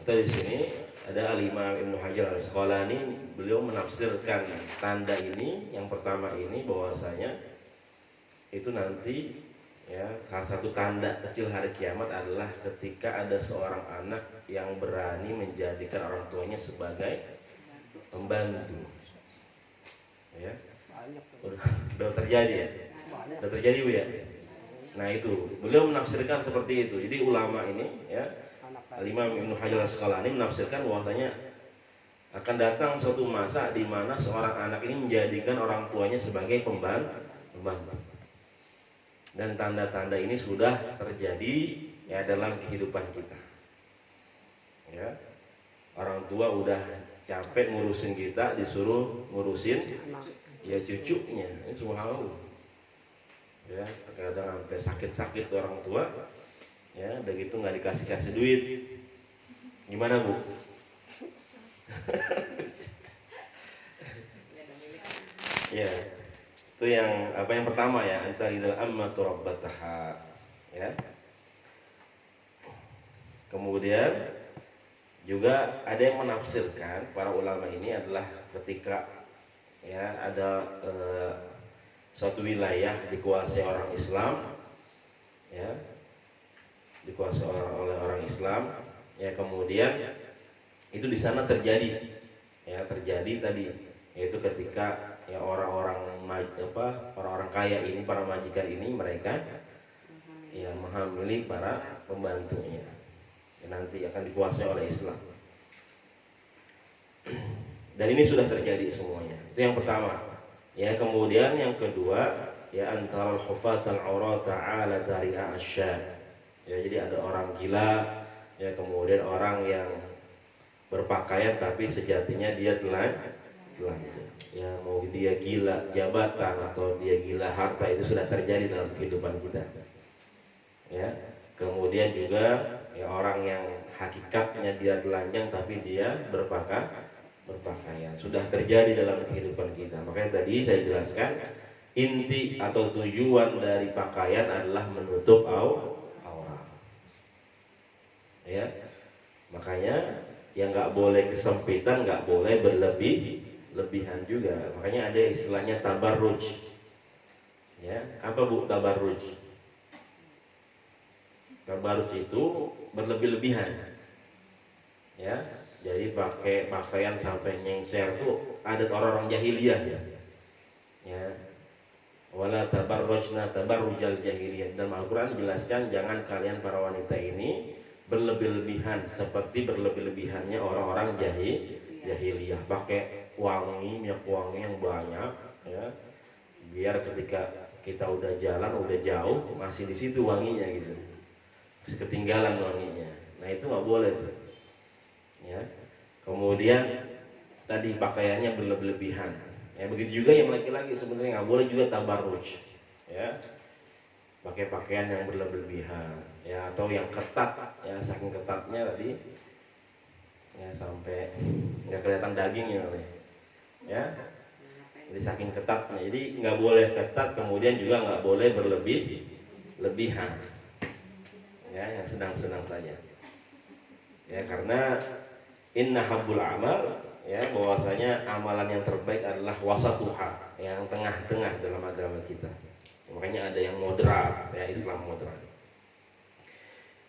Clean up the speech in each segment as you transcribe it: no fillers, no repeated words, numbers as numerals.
Kita di sini ada Al-Imam Ibnu Hajar Al-Asqalani, beliau menafsirkan tanda ini, yang pertama ini bahwasanya itu nanti ya salah satu tanda kecil hari kiamat adalah ketika ada seorang anak yang berani menjadikan orang tuanya sebagai pembantu. Ya. Udah terjadi ya? Udah terjadi Bu ya? Nah itu, beliau menafsirkan seperti itu. Jadi ulama ini ya, Al-Imam Ibnu Hajar Al-Asqalani menafsirkan bahwasanya akan datang suatu masa di mana seorang anak ini menjadikan orang tuanya sebagai pembantu. Dan tanda-tanda ini sudah terjadi ya dalam kehidupan kita. Ya. Orang tua udah capek ngurusin kita, disuruh ngurusin ya cucunya. Ini subhanallah. Ya, terkadang sampai sakit-sakit orang tua. Ya, udah gitu nggak dikasih duit. Gimana Bu? Ya, itu yang pertama ya, antaridal ammatu rabbataha. Ya. Kemudian juga ada yang menafsirkan, para ulama ini adalah ketika ya ada suatu wilayah dikuasai orang Islam, ya, dikuasai oleh orang Islam, ya kemudian itu di sana terjadi tadi, yaitu ketika ya orang-orang kaya ini, para majikan ini, mereka ya menghamili para pembantunya, ya, nanti akan dikuasai oleh Islam. Dan ini sudah terjadi semuanya. Itu yang pertama. Ya, kemudian yang kedua ya antaral hufatal aurata ala tari'a asya. Ya, jadi ada orang gila, ya kemudian orang yang berpakaian tapi sejatinya dia telanjang. Ya, mau dia gila jabatan atau dia gila harta, itu sudah terjadi dalam kehidupan kita. Ya, kemudian juga ya orang yang hakikatnya dia telanjang tapi dia berpakaian sudah terjadi dalam kehidupan kita. Makanya tadi saya jelaskan inti atau tujuan dari pakaian adalah menutup aurat. Ya, makanya yang nggak boleh kesempitan, nggak boleh berlebihan juga. Makanya ada istilahnya tabarruj. Ya, apa Bu tabarruj? Tabarruj itu berlebih-lebihan. Ya, jadi pakai pakaian sampai nyengser tuh adat orang-orang jahiliyah ya. Ya. Wala tabarrujna tabarrujal jahiliyah. Dalam Al-Qur'an dijelaskan jangan kalian para wanita ini berlebih-lebihan seperti berlebih-lebihannya orang-orang jahiliyah. Pakai minyak wangi yang banyak ya. Biar ketika kita udah jalan, udah jauh, masih di situ wanginya gitu. Masih ketinggalan wanginya. Nah, itu nggak boleh tuh. Ya. Kemudian tadi pakaiannya berlebihan. Ya, begitu juga yang laki-laki sebenarnya nggak boleh juga tabarruj. Ya. Pakai pakaian yang berlebihan, ya, atau yang ketat, ya, saking ketatnya tadi, ya sampai nggak kelihatan dagingnya, ya. Jadi saking ketatnya, jadi nggak boleh ketat, kemudian juga nggak boleh berlebihan. Ya, yang sedang-sedang saja. Ya, karena inna habbul amal, ya, bahwasanya amalan yang terbaik adalah wasatuha, yang tengah-tengah dalam agama kita. Makanya ada yang moderat, ya, Islam moderat.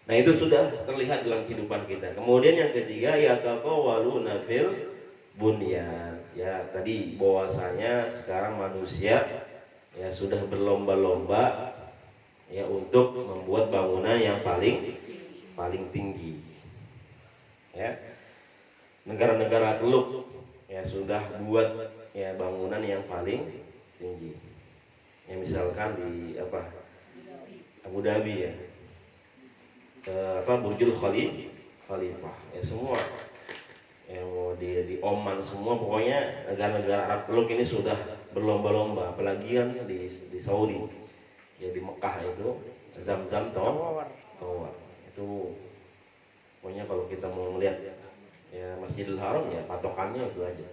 Nah, itu sudah terlihat dalam kehidupan kita. Kemudian yang ketiga ya tatawaluna fil bunyan. Ya, tadi bahwasanya sekarang manusia ya sudah berlomba-lomba ya untuk membuat bangunan yang paling tinggi. Ya. Negara-negara Teluk ya sudah buat ya bangunan yang paling tinggi. Ya, misalkan di Abu Dhabi ya. Burjul Khalifah. Ya, semua yang mau di Oman, semua pokoknya negara-negara Arab Teluk ini sudah berlomba-lomba, apalagi kan di Saudi. Ya, di Mekah itu Zam-Zam Tower. Itu pokoknya kalau kita mau melihat ya Masjidil Haram ya patokannya itu aja.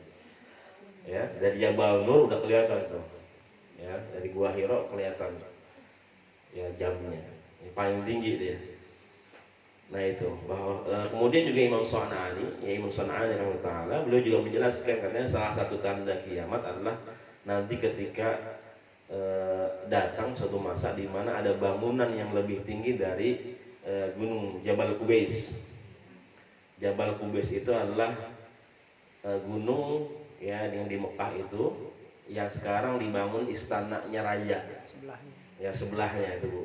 Ya, dari Jabal Nur udah kelihatan tuh. Ya, dari Gua Hiro kelihatan. Ya, jamnya. Yang paling tinggi dia. Nah itu bahwa kemudian juga Imam Syan'ani, ya Imam Syan'ani rahimahullah, beliau juga menjelaskan katanya salah satu tanda kiamat adalah nanti ketika datang suatu masa di mana ada bangunan yang lebih tinggi dari gunung Jabal Qubais. Jabal Qubais itu adalah gunung ya yang di Mekah itu yang sekarang dibangun istananya raja. Ya sebelahnya itu, Bu.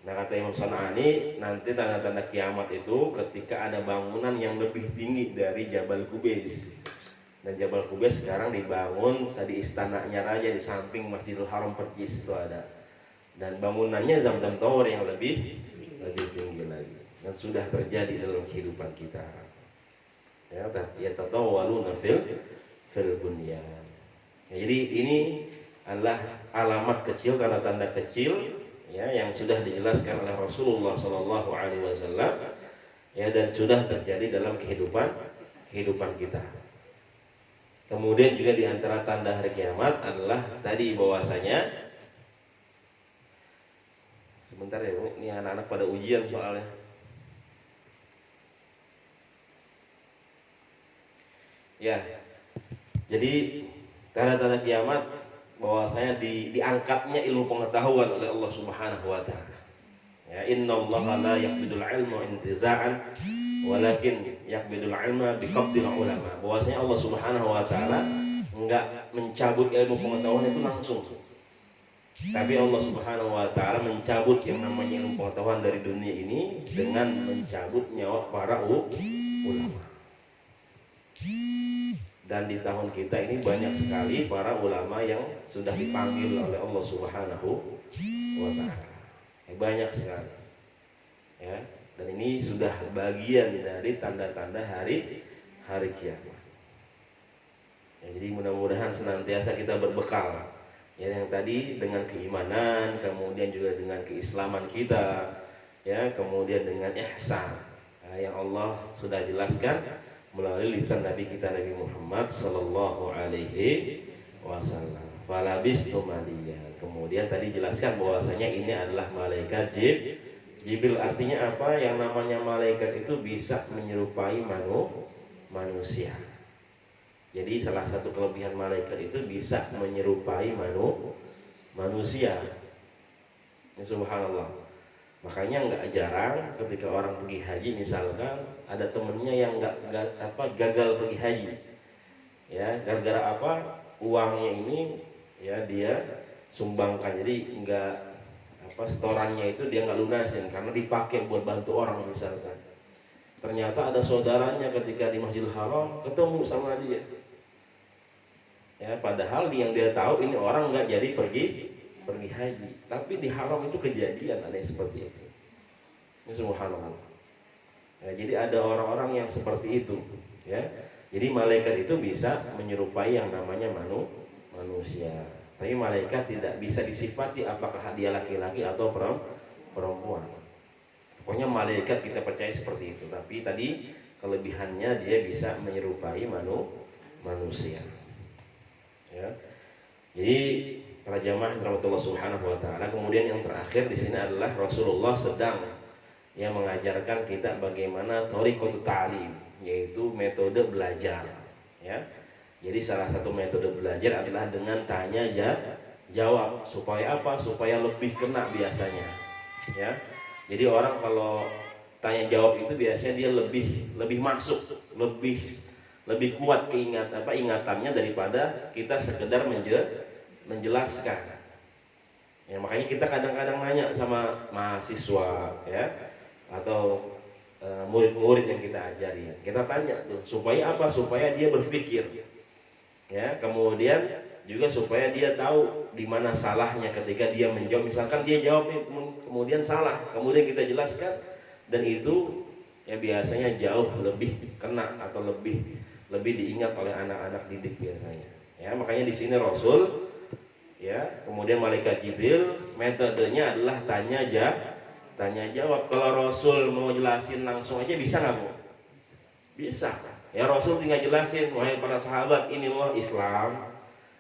Nah kata Imam Syan'ani, nanti tanda-tanda kiamat itu ketika ada bangunan yang lebih tinggi dari Jabal Qubais. Dan Jabal Qubais sekarang dibangun tadi istananya raja di samping Masjidil Haram percis itu ada. Dan bangunannya Zamzam Tower yang lebih tinggi lagi. Dan sudah terjadi dalam kehidupan kita. Ya, yatatawwaluna fil bunyan. Ya, jadi ini adalah alamat kecil, tanda-tanda kecil ya yang sudah dijelaskan oleh Rasulullah Shallallahu Alaihi Wasallam ya dan sudah terjadi dalam kehidupan kita. Kemudian juga di antara tanda hari kiamat adalah tadi bahwasanya sebentar ya Bu, ini anak-anak pada ujian soalnya. Ya, jadi tanda-tanda kiamat bahwasanya diangkatnya ilmu pengetahuan oleh Allah Subhanahu wa taala. Ya, innallaha la yaqbidul ilma intiza'an walakin yaqbidul ilma biqabdil ulama. Bahwasanya Allah Subhanahu wa taala enggak mencabut ilmu pengetahuan itu langsung. Tapi Allah Subhanahu wa taala mencabut yang namanya ilmu pengetahuan dari dunia ini dengan mencabut nyawa para ulama. Dan di tahun kita ini banyak sekali para ulama yang sudah dipanggil oleh Allah Subhanahu wa taala. Banyak sekali. Ya, dan ini sudah bagian dari tanda-tanda hari kiamat. Ya, jadi mudah-mudahan senantiasa kita berbekal ya yang tadi dengan keimanan, kemudian juga dengan keislaman kita, ya, kemudian dengan ihsan. Ya, yang Allah sudah jelaskan melalui lisan Nabi kita Nabi Muhammad Sallallahu Alaihi Wasallam. Falabistu maliya. Kemudian tadi jelaskan bahwasanya ini adalah malaikat Jibril. Artinya apa? Yang namanya malaikat itu bisa menyerupai manusia. Jadi salah satu kelebihan malaikat itu bisa menyerupai manusia. Ya, subhanallah. Makanya nggak jarang ketika orang pergi haji misalkan ada temennya yang gagal pergi haji, ya gara-gara apa uangnya ini ya dia sumbangkan, jadi nggak setorannya itu dia nggak lunasin karena dipakai buat bantu orang misalkan. Ternyata ada saudaranya ketika di Masjidil Haram ketemu sama dia, ya padahal yang dia tahu ini orang nggak jadi pergi haji, tapi di haram itu kejadian aneh seperti itu. Ini subhanallah. Ya, jadi ada orang-orang yang seperti itu, ya. Jadi malaikat itu bisa menyerupai yang namanya manusia. Tapi malaikat tidak bisa disifati apakah dia laki-laki atau perempuan. Pokoknya malaikat kita percaya seperti itu. Tapi tadi kelebihannya dia bisa menyerupai manusia. Ya. Jadi para jamaah rahmatullah subhanahu wa ta'ala. Kemudian yang terakhir di sini adalah Rasulullah sedang yang mengajarkan kita bagaimana thariqatut ta'lim, yaitu metode belajar, ya. Jadi salah satu metode belajar adalah dengan tanya jawab. Supaya apa? Supaya lebih kena biasanya, ya. Jadi orang kalau tanya jawab itu biasanya dia lebih masuk, lebih kuat ingatannya daripada kita sekedar menjelaskan. Ya, makanya kita kadang-kadang nanya sama mahasiswa, ya, atau murid-murid yang kita ajari. Kita tanya tuh, supaya apa? Supaya dia berpikir. Ya, kemudian juga supaya dia tahu di mana salahnya ketika dia menjawab. Misalkan dia jawabnya kemudian salah, kemudian kita jelaskan, dan itu ya biasanya jauh lebih kena atau lebih diingat oleh anak-anak didik biasanya. Ya, makanya di sini Rasul, ya, kemudian malaikat Jibril, metodenya adalah tanya jawab. Kalau Rasul mau jelasin langsung aja bisa nggak Bu? Bisa. Ya Rasul tinggal jelasin, wahai para sahabat, inilah Islam,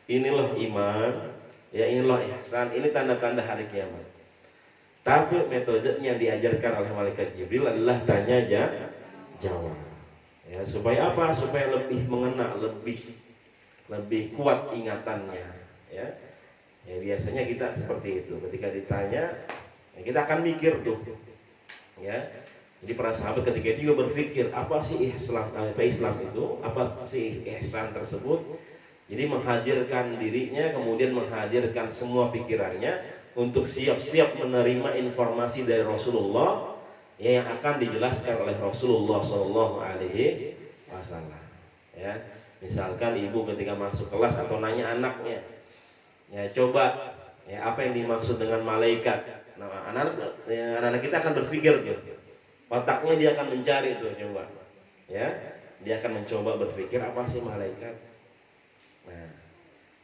inilah iman, ya inilah ihsan, ini tanda-tanda hari kiamat. Tapi metodenya yang diajarkan oleh malaikat Jibril adalah tanya jawab. Ya, supaya apa? Supaya lebih mengena, lebih kuat ingatannya. Ya, ya biasanya kita seperti itu. Ketika ditanya, ya kita akan mikir tuh. Ya, jadi para sahabat ketika itu juga berpikir apa sih Islam itu? Apa sih ihsan tersebut? Jadi menghadirkan dirinya, kemudian menghadirkan semua pikirannya untuk siap-siap menerima informasi dari Rasulullah yang akan dijelaskan oleh Rasulullah Shallallahu Alaihi Wasallam. Ya, misalkan ibu ketika masuk kelas atau nanya anaknya, ya coba ya apa yang dimaksud dengan malaikat. Nah, anak-anak kita akan berpikir tuh, otaknya dia akan mencari tuh coba, ya dia akan mencoba berpikir apa sih malaikat. Nah,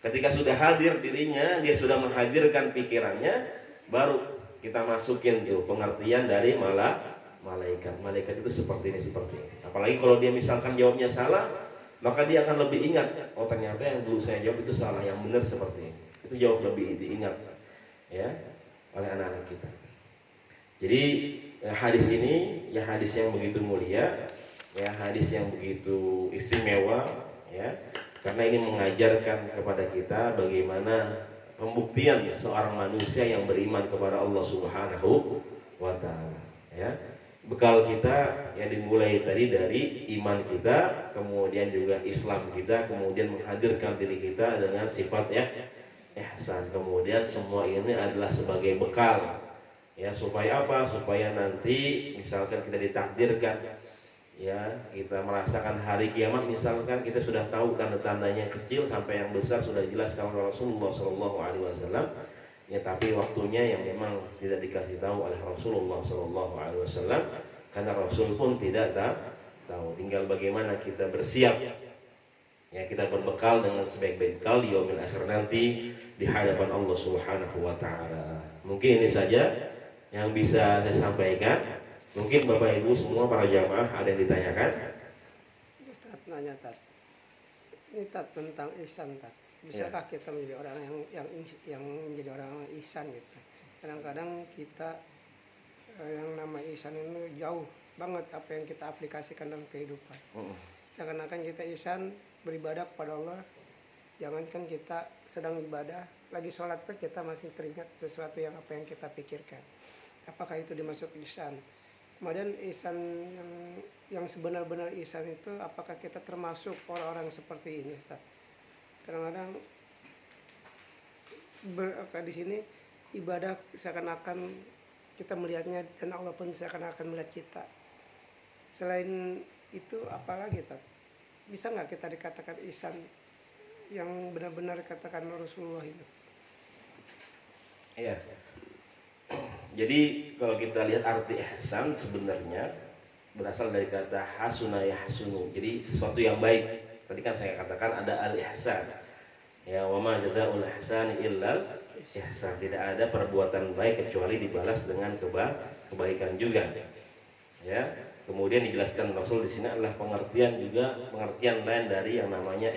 ketika sudah hadir dirinya, dia sudah menghadirkan pikirannya, baru kita masukin tuh pengertian dari malaikat. Malaikat itu seperti ini, seperti ini. Apalagi kalau dia misalkan jawabnya salah, maka dia akan lebih ingat. Oh ternyata yang dulu saya jawab itu salah, yang benar seperti ini. Itu jauh lebih diingat, ya, oleh anak-anak kita. Jadi hadis ini, ya hadis yang begitu mulia, ya hadis yang begitu istimewa, ya. Karena ini mengajarkan kepada kita bagaimana pembuktian seorang manusia yang beriman kepada Allah Subhanahu wa taala, ya. Bekal kita yang dimulai tadi dari iman kita, kemudian juga Islam kita, kemudian menghadirkan diri kita dengan sifat ihsan. Kemudian semua ini adalah sebagai bekal, ya, supaya apa? Supaya nanti misalkan kita ditakdirkan, ya, kita merasakan hari kiamat, misalkan kita sudah tahu tanda-tandanya kecil sampai yang besar sudah jelas kalau Rasulullah Shallallahu Alaihi Wasallam, ya, tapi waktunya yang memang tidak dikasih tahu oleh Rasulullah Shallallahu Alaihi Wasallam, karena Rasul pun tidak tahu. Tinggal bagaimana kita bersiap, ya, kita berbekal dengan sebaik-baik bekal di yaumil akhir nanti di hadapan Allah Subhanahu Wa Taala. Mungkin ini saja yang bisa saya sampaikan. Mungkin Bapak Ibu semua para jamaah ada yang ditanyakan? Ustaz nanya ini tentang ihsan Bisakah kita menjadi orang yang menjadi orang ihsan gitu? Kadang-kadang kita yang nama ihsan itu jauh banget apa yang kita aplikasikan dalam kehidupan. Seakan-akan kita ihsan beribadah kepada Allah. Jangankan kita sedang ibadah, lagi sholat pun kita masih teringat sesuatu yang apa yang kita pikirkan. Apakah itu dimasuk ihsan? Kemudian ihsan yang sebenar-benar ihsan itu apakah kita termasuk orang-orang seperti ini, Ustaz? Kadang-kadang di sini ibadah seakan-akan kita melihatnya dan Allah pun seakan-akan melihat kita. Selain itu apalagi, Ustaz? Bisa nggak kita dikatakan ihsan yang benar-benar katakan Rasulullah itu? Iya. Jadi kalau kita lihat arti ihsan sebenarnya berasal dari kata hasuna yahsunu. Jadi sesuatu yang baik. Tadi kan saya katakan ada al-ihsan. Ya, wa ma jazaa'ul ihsani illal ihsan. Tidak ada perbuatan baik kecuali dibalas dengan kebaikan juga. Ya. Kemudian dijelaskan Rasul di sini adalah pengertian lain dari yang namanya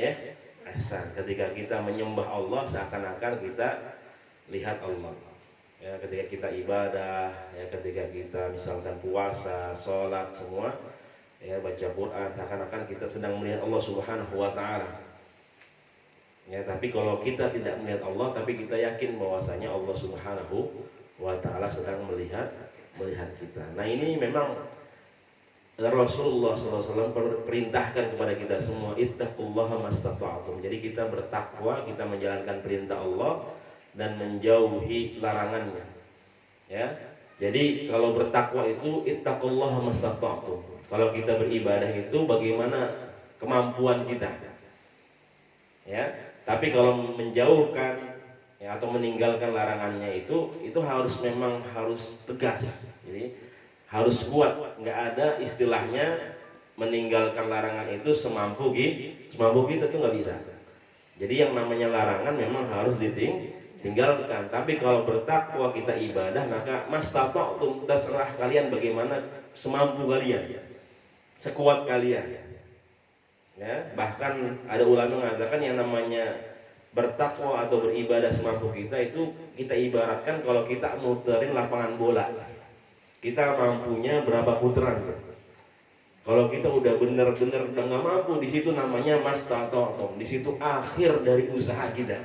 ihsan. Ketika kita menyembah Allah seakan-akan kita lihat Allah. Ya, ketika kita ibadah, ya, ketika kita misalkan puasa, sholat, semua, ya, baca Quran, seakan-akan kita sedang melihat Allah Subhanahu Wa Taala. Ya, tapi kalau kita tidak melihat Allah, tapi kita yakin bahwasanya Allah Subhanahu Wa Taala sedang melihat kita. Nah, ini memang Rasulullah SAW perintahkan kepada kita semua, ittaqullaha mastata'tum. Jadi kita bertakwa, kita menjalankan perintah Allah dan menjauhi larangannya, ya. Jadi kalau bertakwa itu ittaqullaha mastata'tum. Kalau kita beribadah itu bagaimana kemampuan kita, ya. Tapi kalau menjauhkan, ya, atau meninggalkan larangannya itu memang harus tegas. Jadi harus kuat. Nggak ada istilahnya meninggalkan larangan itu semampu kita itu nggak bisa. Jadi yang namanya larangan memang harus tinggalkan. Tapi kalau bertakwa kita ibadah, maka mastata'tum, terserah kalian bagaimana semampu kalian, sekuat kalian. Ya, bahkan ada ulama mengatakan yang namanya bertakwa atau beribadah semampu kita itu kita ibaratkan kalau kita muterin lapangan bola. Kita mampunya berapa putaran? Kalau kita udah bener-bener udah nggak mampu, di situ namanya mastata'tum. Di situ akhir dari usaha kita.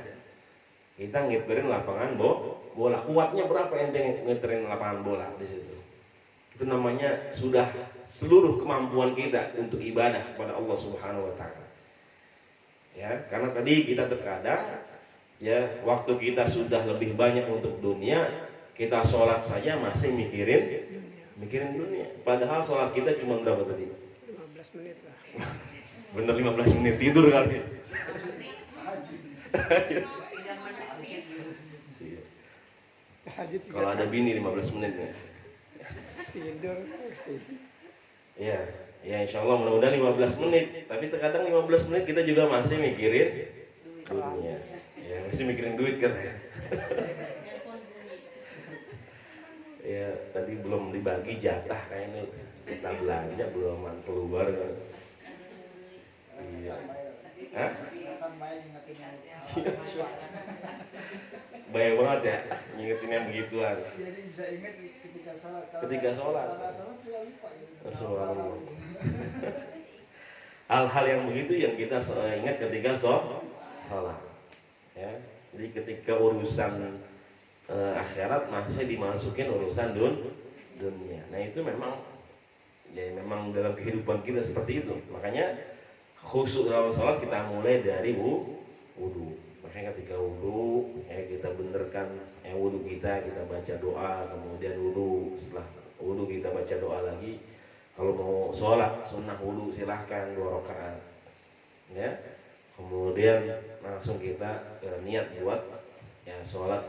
Kita ngiterin lapangan bola. Kuatnya berapa ente ngiterin lapangan bola di situ? Itu namanya sudah seluruh kemampuan kita untuk ibadah kepada Allah Subhanahu wa taala. Ya, karena tadi kita terkadang ya waktu kita sudah lebih banyak untuk dunia, kita sholat saja masih mikirin dunia. Padahal sholat kita cuma berapa tadi? 15 menit lah. Bener 15 menit tidur kali. Kalau ada bini 15 menit ya. Tidur pasti. Iya, ya insya Allah mudah-mudahan 15 menit. Tapi terkadang 15 menit kita juga masih mikirin dunia. Ya, masih mikirin duit katanya. Ya, tadi belum dibagi jatah kayaknya kita belanja belum keluar kan. Iya. Hah? Banyak banget ya ngingetin yang begituan. Jadi bisa ingat ketika sholat. Ketika sholat. Subhanallah. Hal-hal yang begitu yang kita ingat ketika sholat. Ya, jadi ketika urusan akhirat masih dimasukin urusan dunia. Nah itu memang dalam kehidupan kita seperti itu. Makanya khusyuk dalam sholat kita mulai dari wudu. Makanya ketika wudu ya kita benerkan wudu kita baca doa, kemudian wudu, setelah wudu kita baca doa lagi. Kalau mau sholat sunnah wudu silahkan 2 rakaat. Ya. Kemudian langsung kita niat buat ya sholat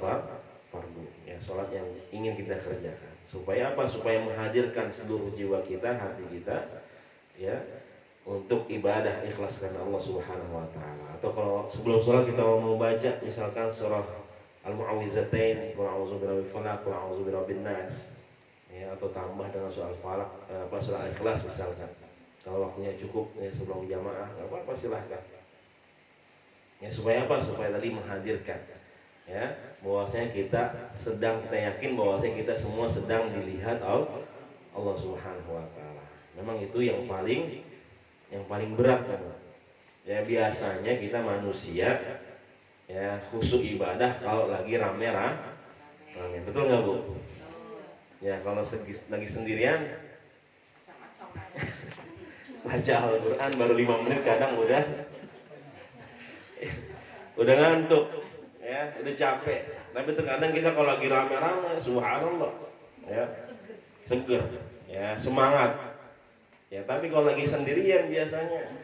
fardu, ya sholat yang ingin kita kerjakan. Supaya apa? Supaya menghadirkan seluruh jiwa kita, hati kita, ya, untuk ibadah ikhlas karena Allah Subhanahu wa taala. Atau kalau sebelum sholat kita mau baca misalkan surah Al-Mu'awwizatain, qul a'udzu birabbil falaq, qul a'udzu birabbin nas. Ya, atau tambah dengan surah Al-Falaq, surah Al-Ikhlas misalkan. Kalau waktunya cukup ya sebelum jamaah, enggak apa-apa silahkan. Ya supaya apa? Supaya tadi menghadirkan ya bahwasanya kita yakin bahwasanya kita semua sedang dilihat Allah Subhanahu wa taala. Memang itu yang paling berat memang. Ya biasanya kita manusia ya khusyuk ibadah kalau lagi rame. Betul nggak Bu? Ya kalau lagi sendirian baca Al-Quran baru 5 menit kadang udah ngantuk ya, udah capek. Tapi terkadang kita kalau lagi rame-rame subhanallah ya seger ya, semangat ya. Tapi kalau lagi sendirian biasanya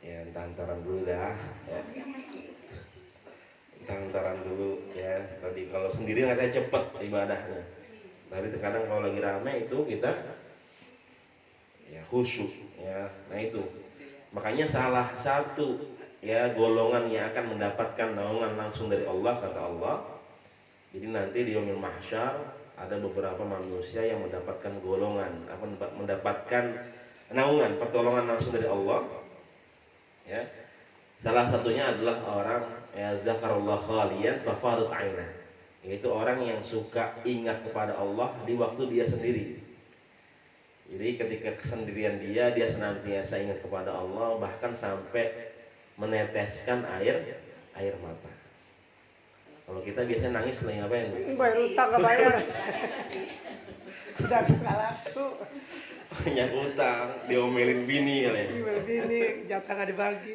ya entar-entaran dulu dah ya. Entar-entaran dulu ya. Tadi kalau sendirian katanya cepet ibadahnya, tapi terkadang kalau lagi rame itu kita ya khusyuk ya. Nah itu makanya salah satu ya golongan yang akan mendapatkan naungan langsung dari Allah, kata Allah. Jadi nanti di yaumil mahsyar ada beberapa manusia yang mendapatkan golongan, mendapatkan naungan, pertolongan langsung dari Allah. Ya. Salah satunya adalah orang ya zakarullah khalian fa fadat ainah. Yaitu orang yang suka ingat kepada Allah di waktu dia sendiri. Jadi ketika kesendirian dia senantiasa ingat kepada Allah, bahkan sampai meneteskan air mata. Kalau kita biasanya nangis lagi ngapain? Bayar utang ke bayar. Udah laku. Banyak utang, diomelin bini kali ya. Diomelin bini, jatah nggak dibagi.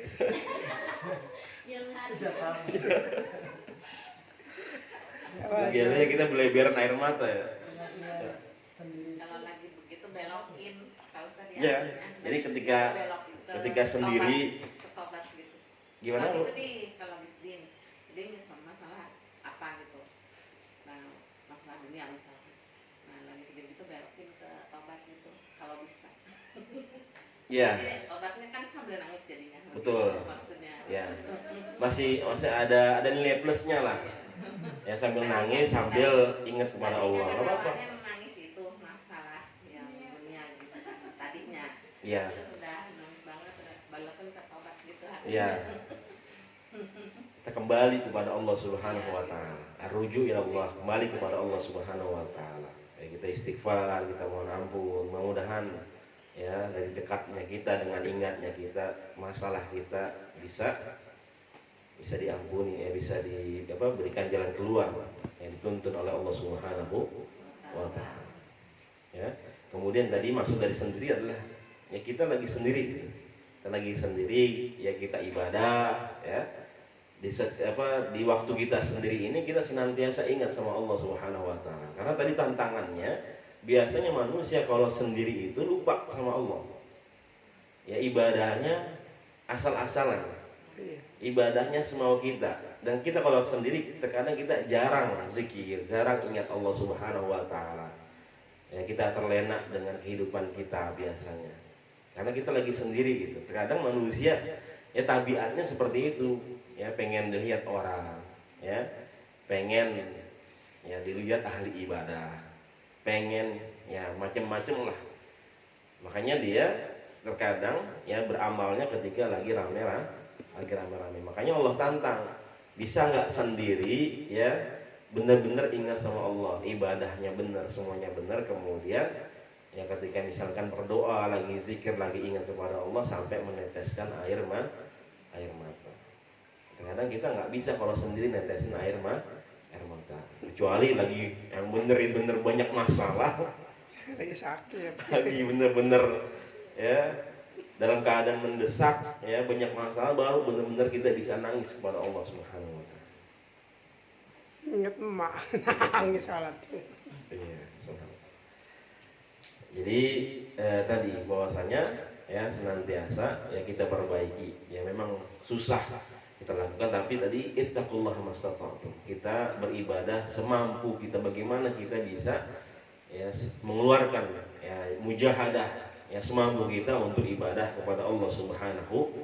Biasanya kita beleberan air mata ya. Kalau lagi begitu belokin, Pak Ustadz ya. Ya, jadi ketika sendiri gimana lagi Bu? kalau lagi sedih sama masalah apa gitu. Nah, masalah dunia misalnya. Nah, lagi sedih gitu belokin ke tobat gitu kalau bisa. Ya. Jadi, obatnya kan sambil nangis jadinya. Betul. Maksudnya. Ya. Masih ada nilai plusnya lah. Ya sambil nangis sambil ingat kepada Allah. Enggak apa-apa. Nangis itu masalah yang dunia gitu kan tadinya. Iya. Sudah nangis banget, balapan ke tobat gitu. Iya. kita kembali kepada Allah Subhanahu wa taala. Arruju ila Allah, kembali kepada Allah Subhanahu wa taala. Ya, kita istighfar, kita mohon ampun, mudah-mudahan ya dari dekatnya kita dengan ingatnya kita, masalah kita bisa diampuni, ya bisa berikan jalan keluar yang dituntun oleh Allah Subhanahu wa taala. Ya. Kemudian tadi maksud dari sendiri adalah ya kita lagi sendiri gitu. Kita lagi sendiri ya kita ibadah ya. Di waktu kita sendiri ini kita senantiasa ingat sama Allah Subhanahu wa taala. Karena tadi tantangannya biasanya manusia kalau sendiri itu lupa sama Allah. Ya ibadahnya asal-asalan. Ibadahnya semau kita. Dan kita kalau sendiri terkadang kita jarang zikir, jarang ingat Allah Subhanahu wa taala. Ya kita terlena dengan kehidupan kita biasanya. Karena kita lagi sendiri gitu. Terkadang manusia ya tabiatnya seperti itu. Ya pengen dilihat orang, ya pengen ya dilihat ahli ibadah, pengen ya macam-macam lah. Makanya dia terkadang ya beramalnya ketika lagi rame-rame. Makanya Allah tantang, bisa nggak sendiri ya benar-benar ingat sama Allah, ibadahnya benar, semuanya benar, kemudian ya ketika misalkan berdoa lagi zikir lagi ingat kepada Allah sampai meneteskan air mata. Kadang kita nggak bisa kalau sendiri netesin air mata, kecuali lagi yang bener-bener banyak masalah, lagi sakit, lagi bener-bener ya dalam keadaan mendesak ya banyak masalah, baru bener-bener kita bisa nangis kepada Allah Subhanahu wa taala. Ingat emak nangis salat. Iya, jadi tadi bahwasanya ya senantiasa ya kita perbaiki, ya memang susah kita lakukan, tapi tadi ittaqullaha mastata'tum, kita beribadah semampu kita, bagaimana kita bisa ya mengeluarkan ya mujahadah ya semampu kita untuk ibadah kepada Allah Subhanahu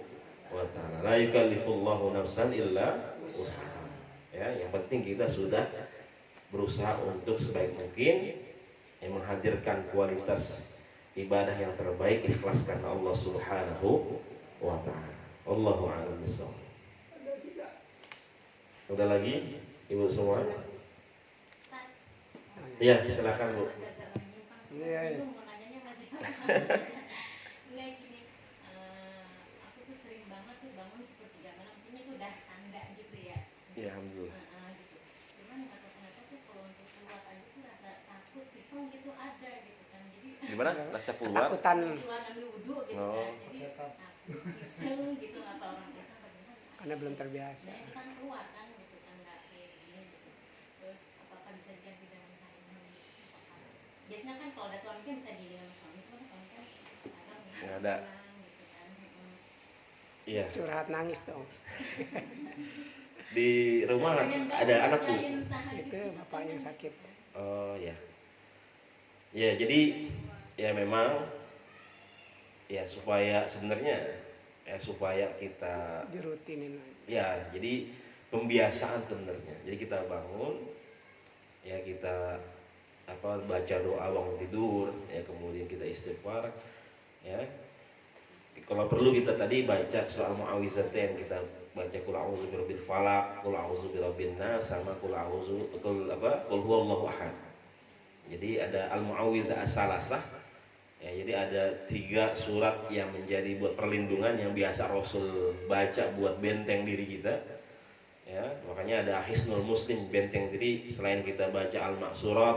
wa taala. La yukallifullahu nafsan illa wus'aha. Ya, yang penting kita sudah berusaha untuk sebaik mungkin yang menghadirkan kualitas ibadah yang terbaik, ikhlas karena Allah Subhanahu wa taala. Allahu a'lam bishawab. Udah lagi ibu semua? Iya, silakan Bu. Iya. Enggak gini, aku tuh sering banget tuh bangun sepertiga malam, ini tuh udah tanda gitu ya. Iya, alhamdulillah. Gitu. Cuman kata kenapa tuh kalau untuk keluar aja tuh rasa takut, pisang gitu ada gitu kan. Jadi Gimana? Rasa keluar? Takutan. keluar ambil wudhu gitu Oh. kan. Jadi takut pisang gitu, apa orang pisang bagaimana? Karena belum terbiasa. Nah, kita kan keluar kan gitu kan, nggak kayak gini gitu. Terus apakah bisa diganti dengan kain? Biasanya kan kalau ada suami kan bisa di dengan suami kan, kalau kan kadang Nggak ada. gitu kan. Iya. Curhat nangis dong. Di rumah ada anakku. Itu bapak yang sakit. Oh ya. Ya, jadi ya memang ya supaya sebenarnya ya supaya kita Dirutinin. ya jadi pembiasaan sebenarnya. Jadi kita bangun ya kita baca doa bangun tidur ya, kemudian kita istighfar ya. Kalau perlu kita tadi baca surah Al-Mu'awwizatain, kita baca qul a'udzu birabbil falaq, qul a'udzu birabbin nas, sama qul huwallahu ahad. Jadi ada Al-Mu'awwizah as-salasah. Ya, jadi ada 3 surat yang menjadi buat perlindungan yang biasa Rasul baca buat benteng diri kita. Ya, makanya ada Hisnul Muslim, benteng diri, selain kita baca Al-Ma'surat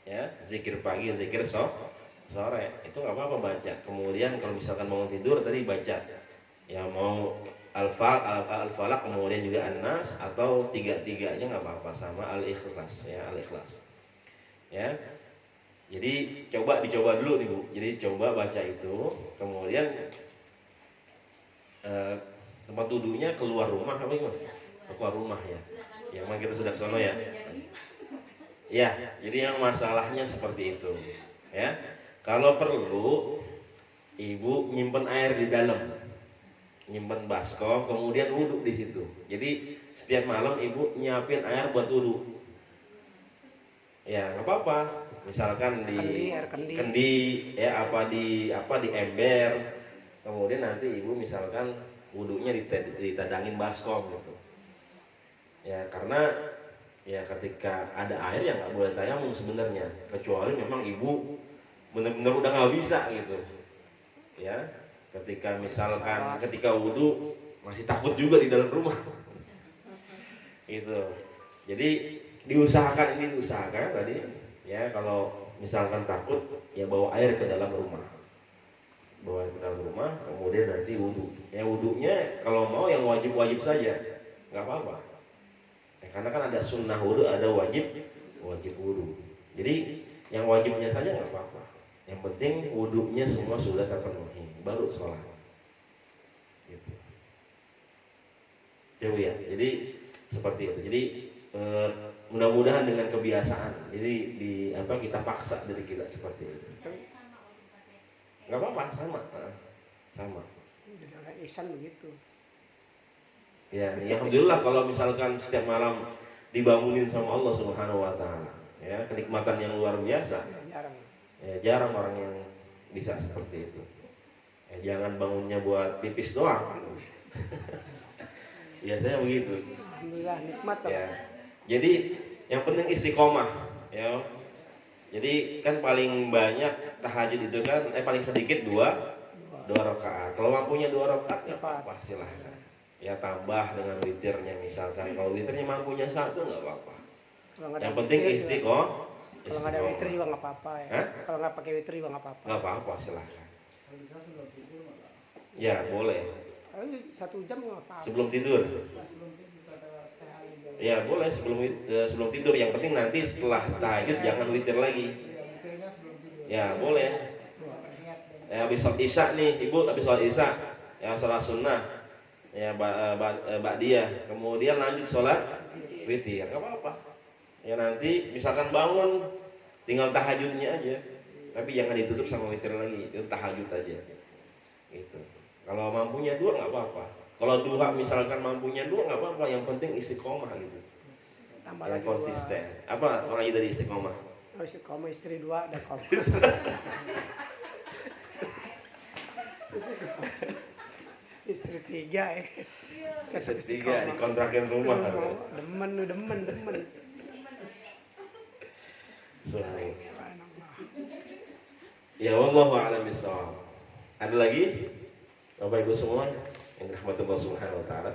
ya, zikir pagi, zikir sore, itu nggak apa-apa baca. Kemudian kalau misalkan mau tidur tadi baca ya, mau Al-Falaq kemudian juga An-Nas, atau 3-3-nya nggak apa-apa, sama Al-Ikhlas ya, Al-Ikhlas ya. Jadi dicoba dulu nih Bu. Jadi coba baca itu, kemudian tempat duduknya keluar rumah apa gimana? Keluar rumah ya. Yang mana kita sudah ke sono ya. Ya, jadi yang masalahnya seperti itu ya. Kalau perlu ibu nyimpen air di dalam, nyimpen baskom, kemudian wudhu di situ. Jadi setiap malam ibu nyiapin air buat wudhu. Ya nggak apa-apa. Misalkan di kendi ya, di ember. Kemudian nanti ibu misalkan wudhunya ditadangin baskom gitu. Ya karena ya ketika ada air ya nggak boleh tayamum sebenarnya, kecuali memang ibu benar-benar udah nggak bisa gitu. Ya, ketika misalkan ketika wudhu masih takut juga di dalam rumah, gitu. Jadi diusahakan tadi, ya kalau misalkan takut ya bawa air ke dalam rumah, kemudian nanti wudhu. Ya wudhunya kalau mau yang wajib saja, nggak apa-apa. Ya, karena kan ada sunnah wudhu, ada wajib wudhu. Jadi yang wajibnya saja nggak apa-apa. Yang penting wudhunya semua sudah terpenuhi, baru sholat. Gitu. Ya, jadi seperti itu. Jadi mudah-mudahan dengan kebiasaan. Jadi kita paksa diri kita seperti itu. Nggak apa-apa, sama. Jadi orang ihsan begitu. Ya, alhamdulillah kalau misalkan setiap malam dibangunin sama Allah Subhanahu wa taala, ya, kenikmatan yang luar biasa. Jarang orang yang bisa seperti itu. Jangan bangunnya buat pipis doang. Biasanya begitu. Alhamdulillah nikmat ya. Jadi yang penting istiqomah, ya. Jadi kan paling banyak tahajud itu kan paling sedikit dua rakaat. Kalau mampunya 2 rakaat ya apa silahkan. Ya tambah dengan witirnya misalkan. Kalau witirnya mampunya 1 nggak apa-apa. Yang penting istiqomah. Kalau nggak ada witir juga nggak apa-apa ya. Kalau nggak pakai witir juga nggak apa-apa. Nggak apa-apa silahkan. Ya boleh. 1 jam nggak apa-apa. Sebelum tidur. Ya boleh sebelum tidur. Yang penting nanti setelah tahajud jangan witir lagi. Ya boleh. Ya habis sholat isya nih, ibu habis sholat isya, ya sholat sunnah, ya ba'diyah, kemudian lanjut sholat witir, nggak apa-apa. Ya nanti misalkan bangun, tinggal tahajudnya aja, tapi jangan ditutup sama witir lagi, itu tahajud aja. Gitu. Kalau mampunya 2 nggak apa-apa. Kalau duha misalkan mampunya 2 nggak apa-apa, yang penting istiqomah gitu. Tambah yang lagi konsisten. Apa orang dari istiqomah? Istiqomah istri 2 dan kompak. Istri 3 ya. Istri 3 dikontrakin rumah. Demen. Ya wallahu a'lam bishawab. Ada lagi Bapak Ibu semua yang dirahmati Allah Subhanahu wa taala?